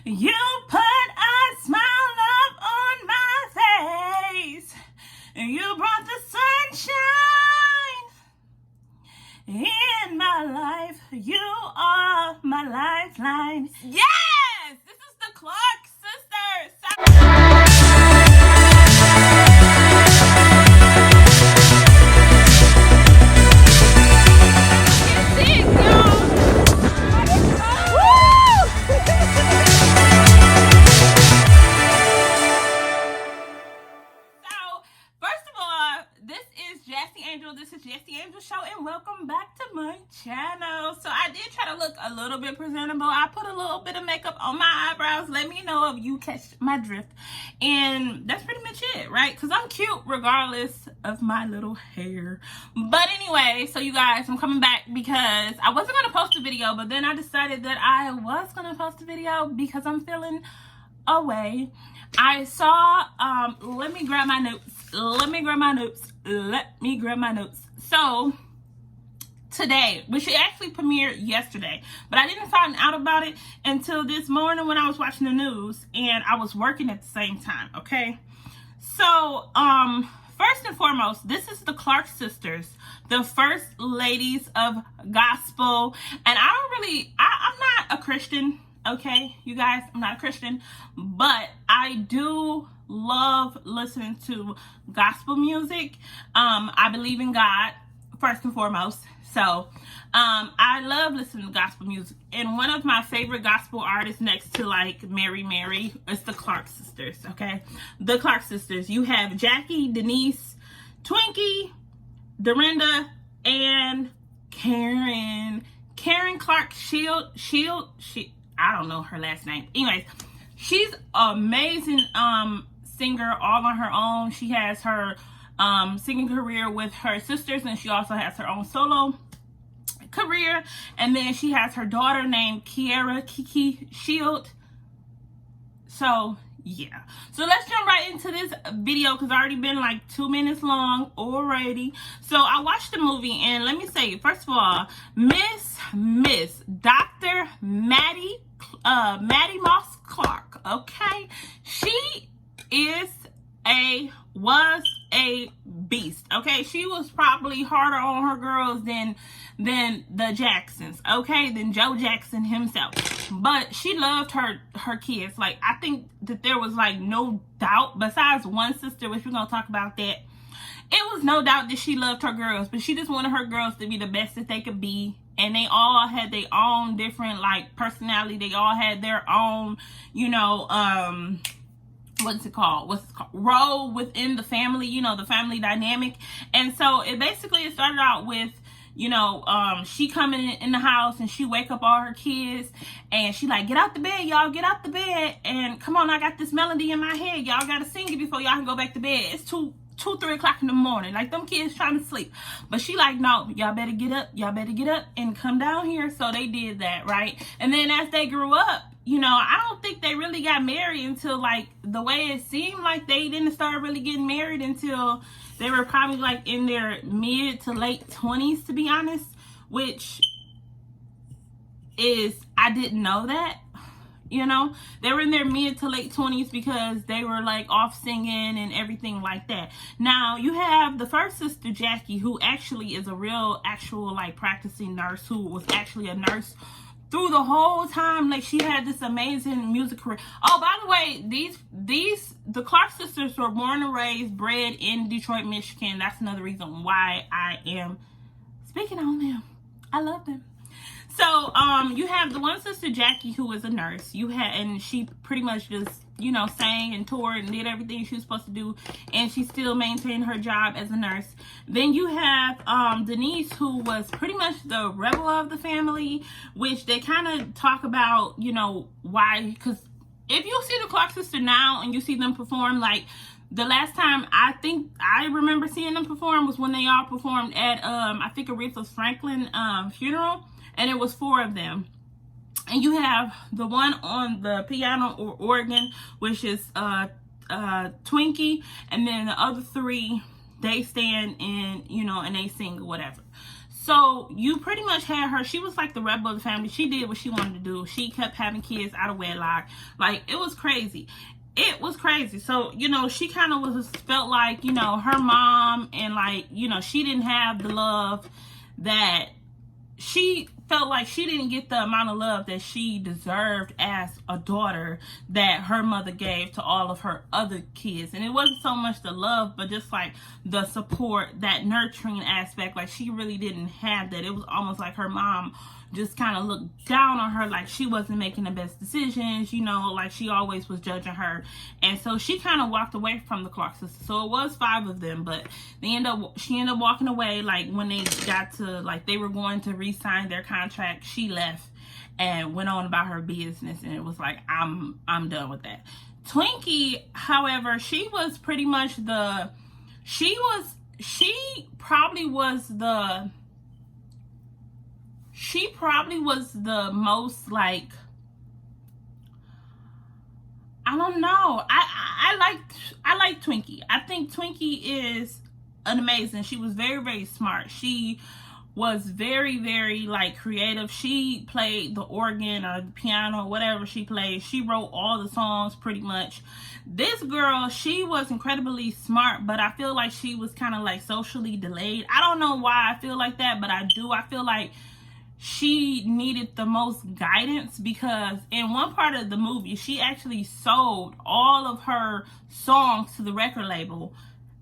You put a smile up on my face. You brought the sunshine in my life. You are my lifeline. Yes! This is the Clark Sisters. This is Jessie Angel Show, and welcome back to my channel. So I did try to look a little bit presentable. I put a little bit of makeup on my eyebrows. Let me know if you catch my drift. And that's pretty much it, right? Because I'm cute regardless of my little hair. But anyway, so you guys, I'm coming back because I wasn't going to post a video, but then I decided that I was going to post a video because I'm feeling away. I saw, let me grab my notes. So today, which it actually premiered yesterday, but I didn't find out about it until this morning when I was watching the news and I was working at the same time. Okay. So, first and foremost, this is the Clark Sisters, the first ladies of gospel. And I'm not a Christian. Okay, you guys, I'm not a Christian, but I do love listening to gospel music. I believe in God, first and foremost. So, I love listening to gospel music. And one of my favorite gospel artists next to like Mary is the Clark Sisters, okay? The Clark Sisters. You have Jackie, Denise, Twinkie, Dorinda, and Karen Clark Shield. I don't know her last name. Anyways, she's amazing singer all on her own. She has her singing career with her sisters, and she also has her own solo career. And then she has her daughter named Kiki Shield. So yeah, so let's jump right into this video because it's already been like 2 minutes long already. So I watched the movie, and let me say, first of all, Miss Dr. Maddie Moss Clark, okay, she was a beast, okay. She was probably harder on her girls than the Jacksons, okay, than Joe Jackson himself. But she loved her kids. Like, I think that there was like no doubt, besides one sister, which we're gonna talk about that, it was no doubt that she loved her girls, but she just wanted her girls to be the best that they could be. And they all had their own different like personality. They all had their own, you know, what's it called, role within the family, you know, the family dynamic. And so it started out with, you know, she coming in the house and she wake up all her kids and she like, get out the bed, y'all, get out the bed, and come on, I got this melody in my head, y'all gotta sing it before y'all can go back to bed. It's 2-3 o'clock in the morning, like them kids trying to sleep. But she like, no, y'all better get up and come down here. So they did that, right? And then as they grew up, you know, I don't think they really got married until, like, the way it seemed like they didn't start really getting married until they were probably like in their mid to late 20s, to be honest, which is, I didn't know that. You know, they were in their mid to late 20s because they were like off singing and everything like that. Now you have the first sister, Jackie, who actually is a actual like practicing nurse, who was actually a nurse through the whole time. Like, she had this amazing music career. Oh, by the way, the Clark Sisters were born and raised, bred in Detroit, Michigan. That's another reason why I am speaking on them. I love them. So, you have the one sister, Jackie, who is a nurse. And she pretty much just, you know, sang and toured and did everything she was supposed to do. And she still maintained her job as a nurse. Then you have, Denise, who was pretty much the rebel of the family, which they kind of talk about, you know, why. Because if you see the Clark Sister now and you see them perform, like, the last time I think I remember seeing them perform was when they all performed at, I think Aretha Franklin, funeral. And it was 4 of them. And you have the one on the piano or organ, which is Twinkie. And then the other 3, they stand and, you know, and they sing or whatever. So you pretty much had her. She was like the rebel of the family. She did what she wanted to do. She kept having kids out of wedlock. Like, it was crazy. It was crazy. So, you know, she kind of felt like, you know, her mom, and like, you know, she didn't have the love that she felt like she didn't get the amount of love that she deserved as a daughter that her mother gave to all of her other kids. And it wasn't so much the love, but just like the support, that nurturing aspect. Like, she really didn't have that. It was almost like her mom just kind of looked down on her, like she wasn't making the best decisions, you know, like she always was judging her. And so she kind of walked away from the Clark sisters. So it was 5 of them, but she ended up walking away. Like, when they got to, like, they were going to re-sign their contract, she left and went on about her business, and it was like, I'm done with that. Twinkie, however, she was pretty much she probably was the most, like, I don't know. I like Twinkie. I think Twinkie is an amazing. She was very, very smart. She was very, very, like, creative. She played the organ or the piano, whatever she played. She wrote all the songs pretty much. This girl, she was incredibly smart, but I feel like she was kind of like socially delayed. I don't know why I feel like that, but I do. I feel like she needed the most guidance, because in one part of the movie, she actually sold all of her songs to the record label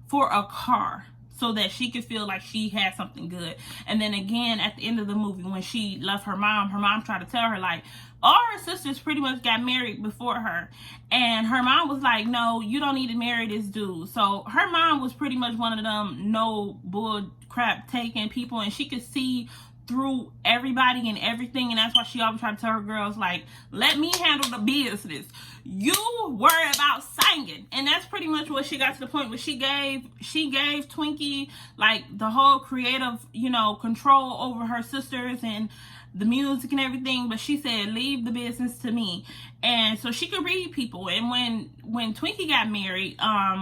for a car, so that she could feel like she had something good. And then again, at the end of the movie, when she left her mom tried to tell her, like, all her sisters pretty much got married before her. And her mom was like, no, you don't need to marry this dude. So her mom was pretty much one of them no bull crap taking people, and she could see through everybody and everything. And that's why she always tried to tell her girls, like, let me handle the business, you worry about singing. And that's pretty much what she got to the point where she gave Twinkie, like, the whole creative, you know, control over her sisters and the music and everything. But she said, leave the business to me. And so she could read people. And when Twinkie got married,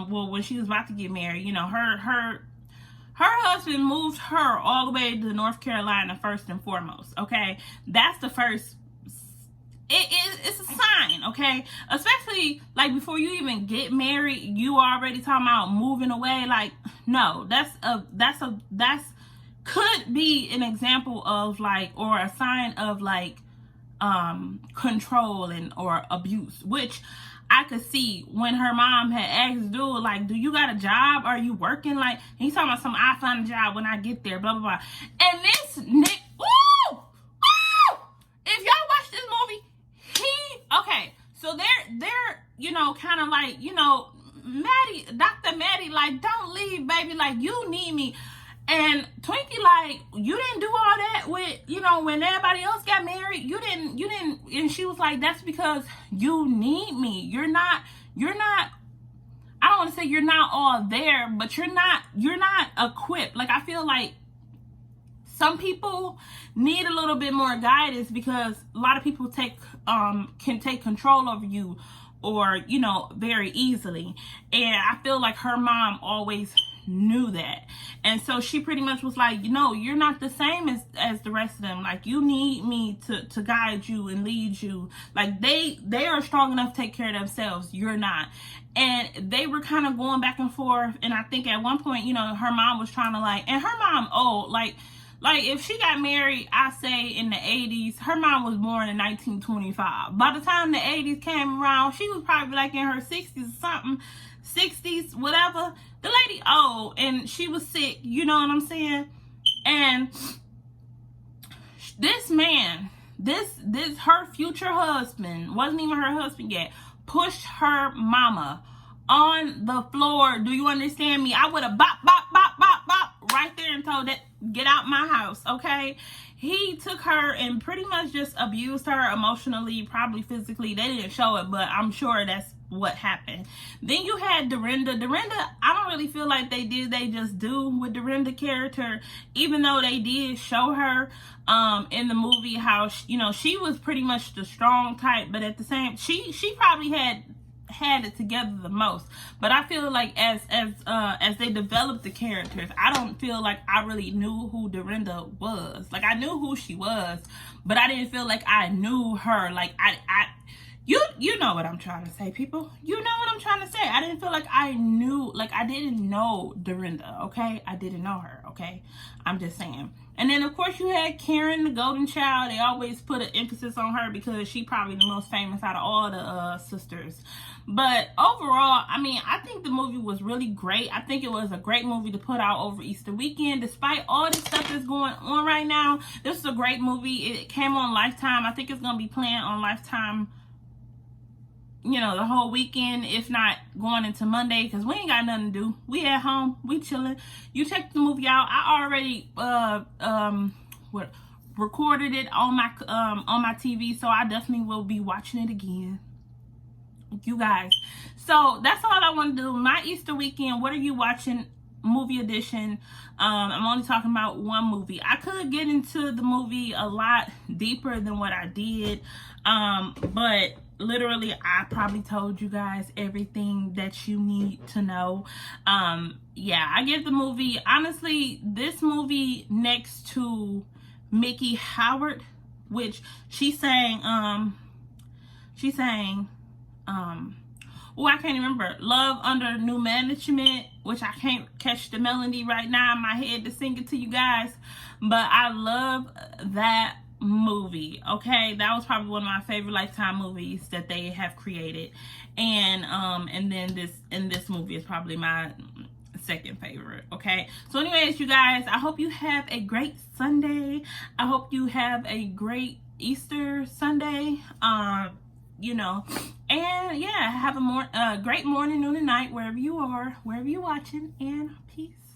when she was about to get married, you know, her husband moved her all the way to North Carolina, first and foremost, okay? That's the first, it's a sign, okay? Especially, like, before you even get married, you already talking about moving away. Like, no, that's could be an example of, like, or a sign of, like, control or abuse, which I could see when her mom had asked dude, like, do you got a job? Are you working? Like, he's talking about I find a job when I get there, blah, blah, blah. And this Nick, woo! If y'all watch this movie, okay, so they're, you know, kind of like, you know, Dr. Maddie, like, don't leave, baby, like, you need me. And Twinkie, like, you didn't do all that with, you know, when everybody else got married, you didn't, and she was like, that's because you need me. You're not, I don't want to say you're not all there, but you're not equipped. Like, I feel like some people need a little bit more guidance, because a lot of people can take control over you, or, you know, very easily. And I feel like her mom always knew that. And so she pretty much was like, you know, you're not the same as the rest of them. Like, you need me to guide you and lead you. Like, they are strong enough to take care of themselves. You're not. And they were kind of going back and forth. And I think at one point, you know, her mom was trying to, like, and her mom old, like if she got married, I say in the 80s, her mom was born in 1925. By the time the 80s came around, she was probably like in her 60s or something, 60s, whatever. The lady old, and she was sick, you know what I'm saying? And this man, this her future husband, wasn't even her husband yet, pushed her mama on the floor. Do you understand me? I would have bop, bop, bop, bop, bop right there and told that, get out my house, okay? He took her and pretty much just abused her emotionally, probably physically. They didn't show it, but I'm sure that's what happened. Then you had Dorinda. I don't really feel like they just do with Dorinda character, even though they did show her in the movie how, you know, she was pretty much the strong type, but at the same, she probably had had it together the most. But I feel like as they developed the characters, I don't feel like I really knew who Dorinda was. Like, I knew who she was, but I didn't feel like I knew her. Like, you know what I'm trying to say, people. You know what I'm trying to say. I didn't feel like I knew, like, I didn't know Dorinda, okay? I didn't know her, okay? I'm just saying. And then, of course, you had Karen, the golden child. They always put an emphasis on her because she probably the most famous out of all the sisters. But overall, I mean, I think the movie was really great. I think it was a great movie to put out over Easter weekend. Despite all this stuff that's going on right now, this is a great movie. It came on Lifetime. I think it's going to be playing on Lifetime, you know, the whole weekend, if not going into Monday, because we ain't got nothing to do. We at home, we chilling. You check the movie out. I already recorded it on my TV, so I definitely will be watching it again, you guys. So that's all I want to do. My Easter weekend. What are you watching? Movie edition. I'm only talking about one movie. I could get into the movie a lot deeper than what I did, but literally I probably told you guys everything that you need to know. Yeah, I give the movie, honestly, this movie next to Mickey Howard, which she sang oh, I can't remember, Love Under New Management, which I can't catch the melody right now in my head to sing it to you guys, but I love that movie. Okay, that was probably one of my favorite Lifetime movies that they have created, and then this movie is probably my second favorite. Okay, so anyways, you guys, I hope you have a great Sunday. I hope you have a great Easter Sunday, you know, and yeah, have a great morning, noon, and night, wherever you are, wherever you're watching, and peace.